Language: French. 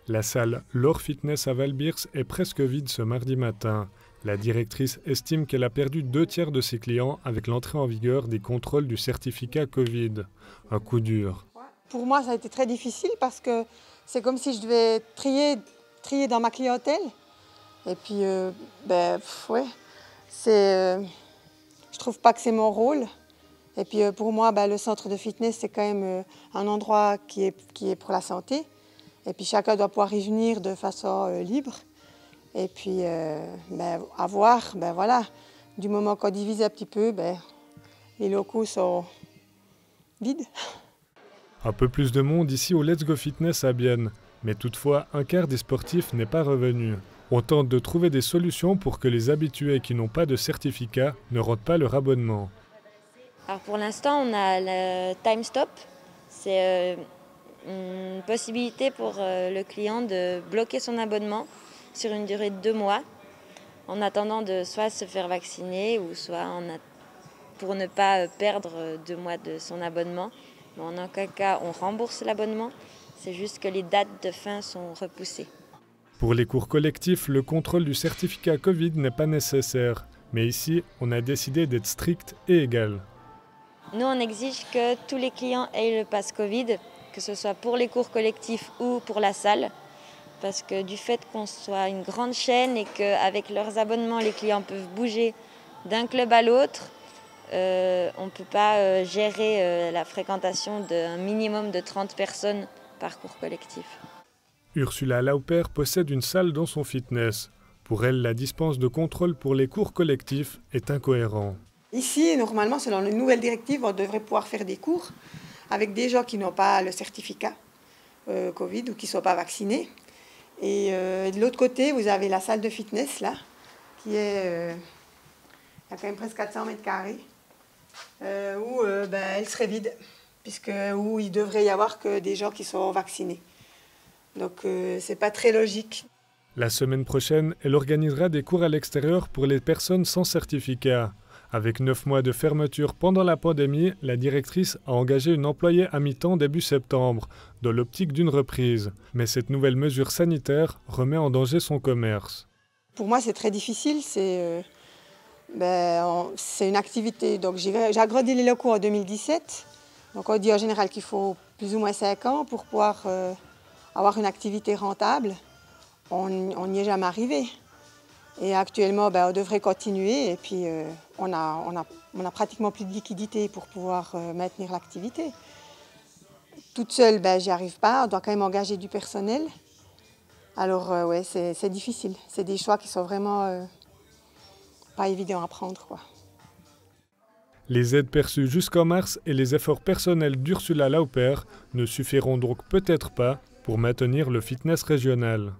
La salle L'Or Fitness à Valbirs est presque vide ce mardi matin. La directrice estime qu'elle a perdu 2/3 de ses clients avec l'entrée en vigueur des contrôles du certificat Covid. Un coup dur. Pour moi, ça a été très difficile parce que c'est comme si je devais trier dans ma clientèle. Et puis, je trouve pas que c'est mon rôle. Et puis, pour moi, le centre de fitness, c'est quand même un endroit qui est pour la santé. Et puis, chacun doit pouvoir y venir de façon libre. Et puis, du moment qu'on divise un petit peu, les locaux sont vides. Un peu plus de monde ici au Let's Go Fitness à Bienne. Mais toutefois, un quart des sportifs n'est pas revenu. On tente de trouver des solutions pour que les habitués qui n'ont pas de certificat ne ratent pas leur abonnement. Alors pour l'instant, on a le time stop. C'est une possibilité pour le client de bloquer son abonnement sur une durée de 2 mois en attendant de soit se faire vacciner ou soit pour ne pas perdre 2 mois de son abonnement. Mais en aucun cas, on rembourse l'abonnement. C'est juste que les dates de fin sont repoussées. Pour les cours collectifs, le contrôle du certificat Covid n'est pas nécessaire. Mais ici, on a décidé d'être strict et égal. Nous, on exige que tous les clients aient le pass Covid, que ce soit pour les cours collectifs ou pour la salle. Parce que du fait qu'on soit une grande chaîne et qu'avec leurs abonnements, les clients peuvent bouger d'un club à l'autre, on ne peut pas gérer la fréquentation d'un minimum de 30 personnes par cours collectif. Ursula Lauper possède une salle dans son fitness. Pour elle, la dispense de contrôle pour les cours collectifs est incohérent. Ici, normalement, selon les nouvelles directives, on devrait pouvoir faire des cours avec des gens qui n'ont pas le certificat Covid ou qui ne sont pas vaccinés. Et de l'autre côté, vous avez la salle de fitness, là, qui est... il y a quand même presque 400 mètres carrés, où elle serait vide, où il devrait y avoir que des gens qui sont vaccinés. Donc, c'est pas très logique. La semaine prochaine, elle organisera des cours à l'extérieur pour les personnes sans certificat. Avec 9 mois de fermeture pendant la pandémie, la directrice a engagé une employée à mi-temps début septembre, dans l'optique d'une reprise. Mais cette nouvelle mesure sanitaire remet en danger son commerce. Pour moi, c'est très difficile. C'est une activité. Donc, j'ai agrandi les locaux en 2017. Donc, on dit en général qu'il faut plus ou moins 5 ans pour pouvoir avoir une activité rentable. On n'y est jamais arrivé. Et actuellement, on devrait continuer. Et puis, on a pratiquement plus de liquidité pour pouvoir maintenir l'activité. Toute seule, j'y arrive pas. On doit quand même engager du personnel. Alors, c'est difficile. C'est des choix qui sont vraiment pas évidents à prendre, quoi. Les aides perçues jusqu'en mars et les efforts personnels d'Ursula Lauper ne suffiront donc peut-être pas pour maintenir le fitness régional.